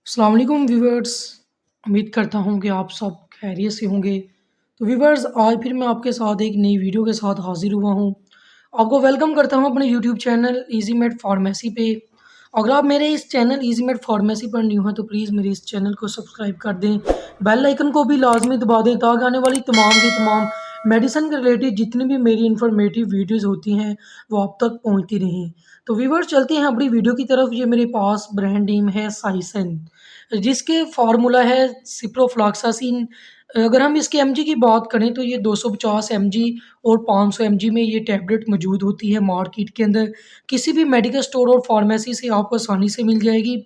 अस्सलाम वालेकुम व्यूवर्स। उम्मीद करता हूँ कि आप सब खैरियत से होंगे। तो व्यूवर्स, आज फिर मैं आपके साथ एक नई वीडियो के साथ हाज़िर हुआ हूँ। आपको वेलकम करता हूँ अपने YouTube channel easy made pharmacy पे। अगर आप मेरे इस चैनल ईज़ी मेड फार्मेसी पर न्यू हैं तो प्लीज़ मेरे इस चैनल को सब्सक्राइब कर दें। बेल आइकन को भी लाज़मी दबा दें ताकि आने वाली तमाम की तमाम मेडिसिन के रिलेटेड जितनी भी मेरी इन्फॉर्मेटिव वीडियोज़ होती हैं वो आप तक पहुँचती रहें। तो व्यूवर्स, चलते हैं अपनी वीडियो की तरफ। ये मेरे पास ब्रांड नेम है साइसन, जिसके फार्मूला है सिप्रोफ्लॉक्सासिन। अगर हम इसके एमजी की बात करें तो ये 250 एमजी और 500 एमजी में ये टैबलेट मौजूद होती है मार्केट के अंदर। किसी भी मेडिकल स्टोर और फार्मेसी से आपको आसानी से मिल जाएगी।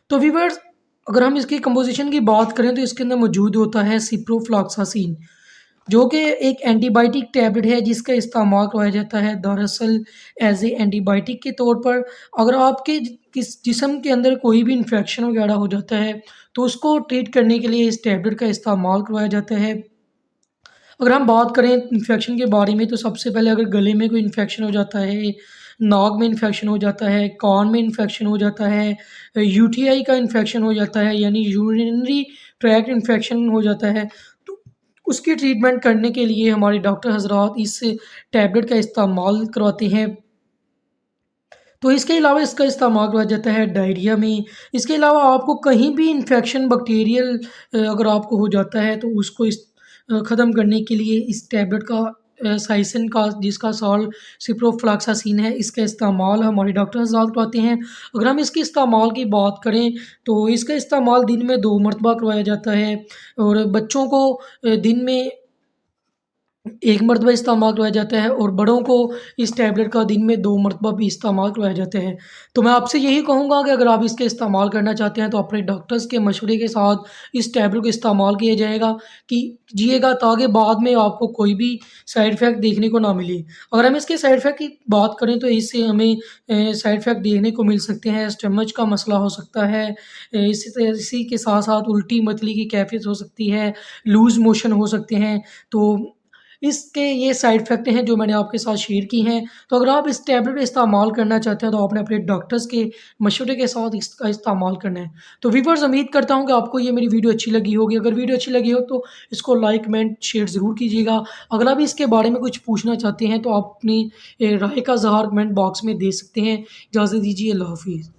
तो व्यूअर्स, अगर हम इसकी कंपोजिशन की बात करें तो इसके अंदर मौजूद होता है सिप्रोफ्लॉक्सासिन, जो कि एक एंटीबायोटिक टैबलेट है जिसका इस्तेमाल करवाया जाता है दरअसल एज ए एंटीबायोटिक के तौर पर। अगर आपके किस जिस्म के अंदर कोई भी इन्फेक्शन वगैरह हो जाता है तो उसको ट्रीट करने के लिए इस टैबलेट का इस्तेमाल करवाया जाता है। अगर हम बात करें इन्फेक्शन के बारे में तो सबसे पहले अगर गले में कोई इन्फेक्शन हो जाता है, नाक में इन्फेक्शन हो जाता है, कान में इन्फेक्शन हो जाता है, यूटीआई का इन्फेक्शन हो जाता है यानी यूरिनरी ट्रैक्ट इन्फेक्शन हो जाता है, तो उसकी ट्रीटमेंट करने के लिए हमारे डॉक्टर हज़रात इस टैबलेट का इस्तेमाल करवाते हैं। तो इसके अलावा इसका इस्तेमाल किया जाता है डायरिया में। इसके अलावा आपको कहीं भी इन्फेक्शन बैक्टीरियल अगर आपको हो जाता है तो उसको ख़त्म करने के लिए इस टैबलेट का साइसिन का जिसका सॉल्ट सिप्रोफ्लॉक्सासिन है, इसका इस्तेमाल हमारे डॉक्टर हज़रात करवाते हैं। अगर हम इसके इस्तेमाल की बात करें तो इसका इस्तेमाल दिन में 2 मरतबा करवाया जाता है और बच्चों को दिन में 1 मरतबा इस्तेमाल करवाया जाता है और बड़ों को इस टैबलेट का दिन में 2 मरतबा भी इस्तेमाल करवाया जाता है। तो मैं आपसे यही कहूँगा कि अगर आप इसका इस्तेमाल करना चाहते हैं तो अपने डॉक्टर्स के मशवरे के साथ इस टैबलेट को इस्तेमाल किया जाएगा कि कीजिएगा ताकि बाद में आपको कोई भी साइड इफ़ेक्ट देखने को ना मिले। अगर हम इसके साइड इफ़ेक्ट की बात करें तो इससे हमें साइड इफ़ेक्ट देखने को मिल सकते हैं, स्टमच का मसला हो सकता है, इसी के साथ-साथ उल्टी मतली की कैफ़ियत हो सकती है, लूज़ मोशन हो सकते हैं। तो इसके ये साइड इफ़ेक्ट हैं जो मैंने आपके साथ शेयर की हैं। तो अगर आप इस टैबलेट का इस्तेमाल करना चाहते हैं तो आपने अपने डॉक्टर्स के मशवरे के साथ इसका इस्तेमाल करना है। तो व्यूअर्स, उम्मीद करता हूँ कि आपको ये मेरी वीडियो अच्छी लगी होगी। अगर वीडियो अच्छी लगी हो तो इसको लाइक, कमेंट, शेयर ज़रूर कीजिएगा। अगर आप इसके बारे में कुछ पूछना चाहते हैं तो आप अपनी राय का इज़हार कमेंट बॉक्स में दे सकते हैं। इजाज़त दीजिए, अल्लाह हाफ़िज़।